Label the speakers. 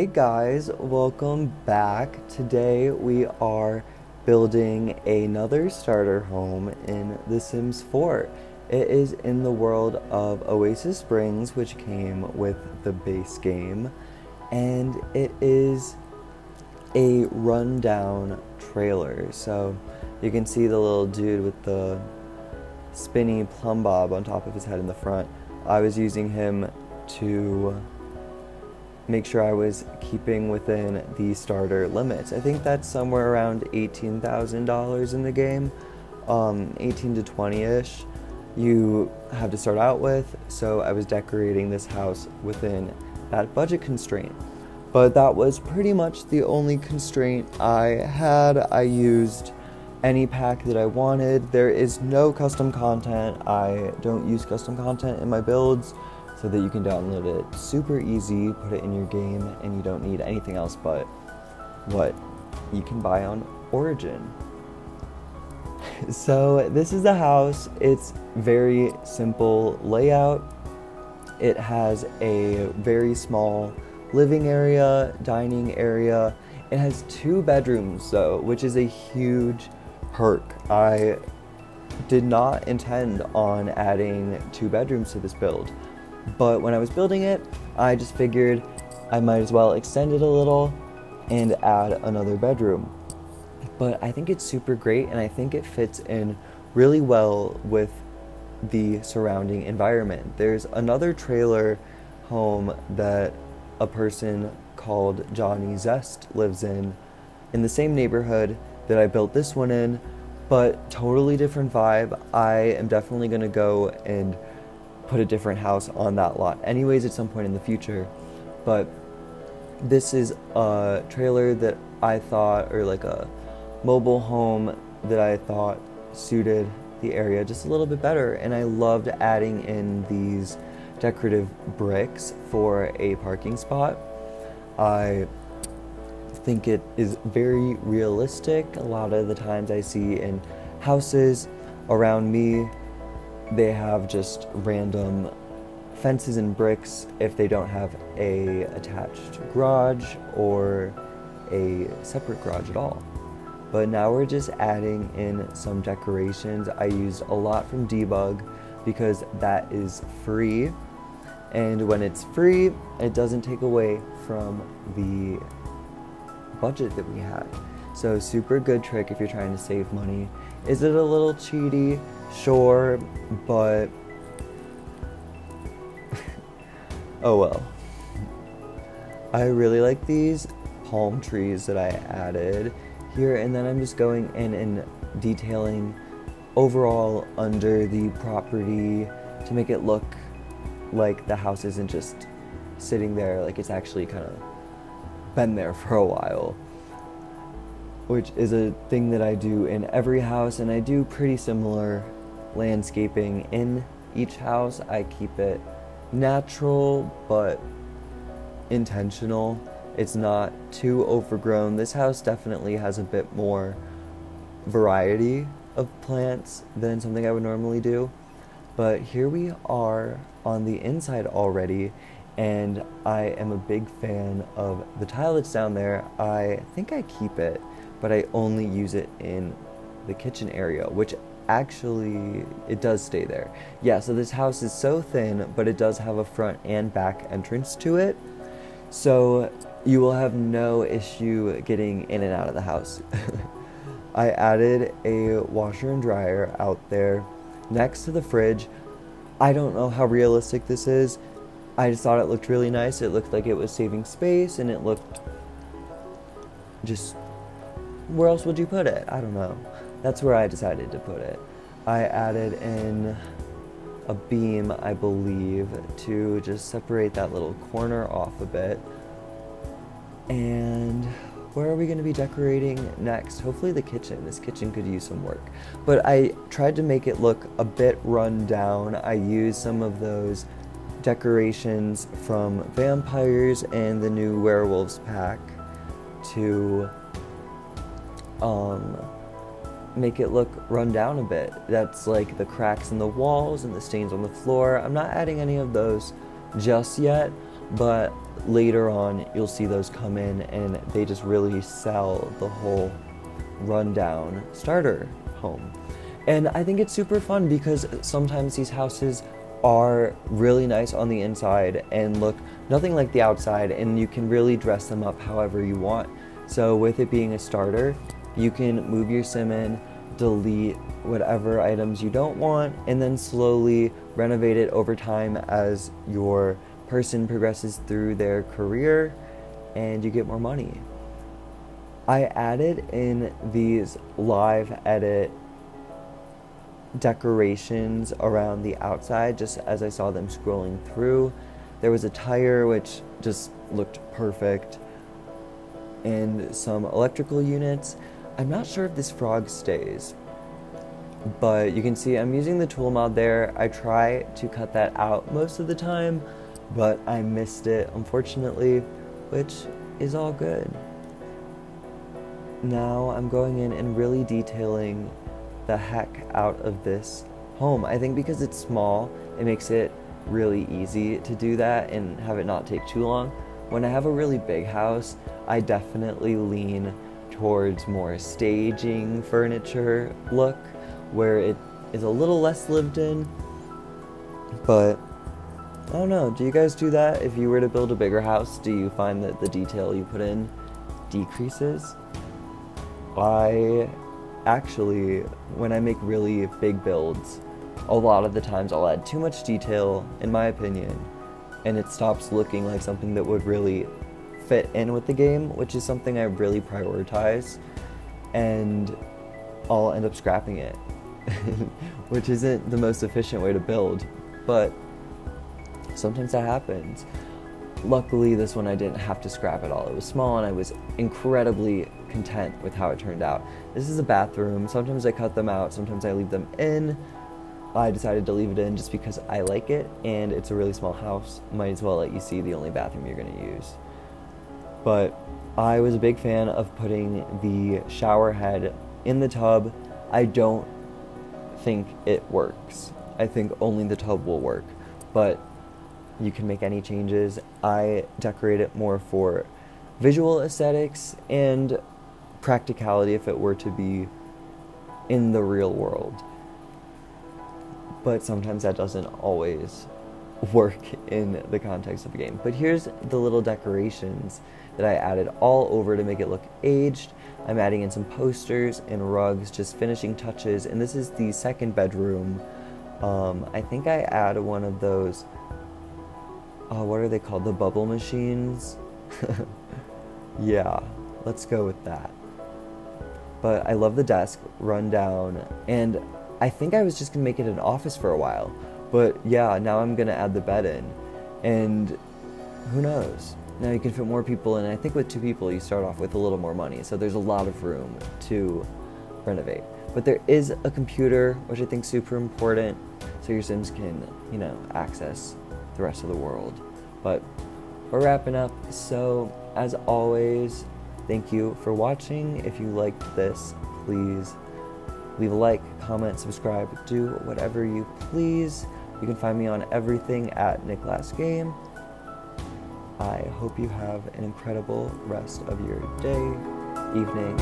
Speaker 1: Hey guys, welcome back. Today we are building another starter home in The Sims 4. It is in the world of Oasis Springs, which came with the base game, and it is a rundown trailer. So you can see the little dude with the spinny plumb bob on top of his head in the front. I was using him to make sure I was keeping within the starter limits. I think that's somewhere around $18,000 in the game, 18 to 20-ish you have to start out with, so I was decorating this house within that budget constraint. But that was pretty much the only constraint I had. I used any pack that I wanted. There is no custom content. I don't use custom content in my builds, so that you can download it super easy, put it in your game, and you don't need anything else but what you can buy on Origin. So this is the house. It's very simple layout. It has a very small living area, dining area. It has 2 bedrooms though, which is a huge perk. I did not intend on adding 2 bedrooms to this build. But when I was building it, I just figured I might as well extend it a little and add another bedroom. But I think it's super great, and I think it fits in really well with the surrounding environment. There's another trailer home that a person called Johnny Zest lives in the same neighborhood that I built this one in, but totally different vibe. I am definitely going to go and put a different house on that lot anyways at some point in the future. But this is a trailer that I thought, or like a mobile home that I thought suited the area just a little bit better, and I loved adding in these decorative bricks for a parking spot. I think it is very realistic. A lot of the times I see in houses around me, they have just random fences and bricks if they don't have a attached garage or a separate garage at all. But now we're just adding in some decorations. I used a lot from Debug because that is free, and when it's free, it doesn't take away from the budget that we had. So super good trick if you're trying to save money. Is it a little cheaty? Sure, but oh well. I really like these palm trees that I added here, and then I'm just going in and detailing overall under the property to make it look like the house isn't just sitting there, like it's actually kind of been there for a while, which is a thing that I do in every house, and I do pretty similar landscaping in each house. I keep it natural but intentional. It's not too overgrown. This house definitely has a bit more variety of plants than something I would normally do. But here we are on the inside already, and I am a big fan of the tile that's down there. I think I keep it, but I only use it in the kitchen area, which actually, it does stay there. Yeah, so this house is so thin, but it does have a front and back entrance to it. So you will have no issue getting in and out of the house. I added a washer and dryer out there next to the fridge. I don't know how realistic this is. I just thought it looked really nice. It looked like it was saving space, and it looked just, where else would you put it? I don't know. That's where I decided to put it. I added in a beam, I believe, to just separate that little corner off a bit. And where are we going to be decorating next? Hopefully the kitchen. This kitchen could use some work. But I tried to make it look a bit run down. I used some of those decorations from Vampires and the new Werewolves pack to make it look run down a bit. That's like the cracks in the walls and the stains on the floor. I'm not adding any of those just yet, but later on you'll see those come in, and they just really sell the whole rundown starter home. And I think it's super fun because sometimes these houses are really nice on the inside and look nothing like the outside, and you can really dress them up however you want. So with it being a starter, you can move your sim in, delete whatever items you don't want, and then slowly renovate it over time as your person progresses through their career and you get more money. I added in these live edit decorations around the outside just as I saw them scrolling through. There was a tire which just looked perfect, and some electrical units. I'm not sure if this frog stays, but you can see I'm using the tool mod there. I try to cut that out most of the time, but I missed it unfortunately, which is all good. Now I'm going in and really detailing the heck out of this home. I think because it's small, it makes it really easy to do that and have it not take too long. When I have a really big house, I definitely lean towards more staging furniture look, where it is a little less lived in. But I don't know, do you guys do that? If you were to build a bigger house, do you find that the detail you put in decreases? I actually, when I make really big builds, a lot of the times I'll add too much detail, in my opinion, and it stops looking like something that would really fit in with the game, which is something I really prioritize, and I'll end up scrapping it, which isn't the most efficient way to build, but sometimes that happens. Luckily, this one I didn't have to scrap at all. It was small and I was incredibly content with how it turned out. This is a bathroom. Sometimes I cut them out, sometimes I leave them in. I decided to leave it in just because I like it, and it's a really small house. Might as well let you see the only bathroom you're going to use. But I was a big fan of putting the shower head in the tub. I don't think it works. I think only the tub will work, but you can make any changes. I decorate it more for visual aesthetics and practicality if it were to be in the real world. But sometimes that doesn't always work in the context of a game. But here's the little decorations that I added all over to make it look aged. I'm adding in some posters and rugs, just finishing touches. And this is the second bedroom. I think I added one of those, what are they called? The bubble machines? Yeah, let's go with that. But I love the desk, rundown, and I think I was just gonna make it an office for a while. But yeah, now I'm gonna add the bed in, and who knows? Now you can fit more people in. I think with 2 people you start off with a little more money, so there's a lot of room to renovate. But there is a computer, which I think is super important, so your Sims can, access the rest of the world. But we're wrapping up, so as always, thank you for watching. If you liked this, please leave a like, comment, subscribe, do whatever you please. You can find me on everything at NickLastGame. I hope you have an incredible rest of your day, evening,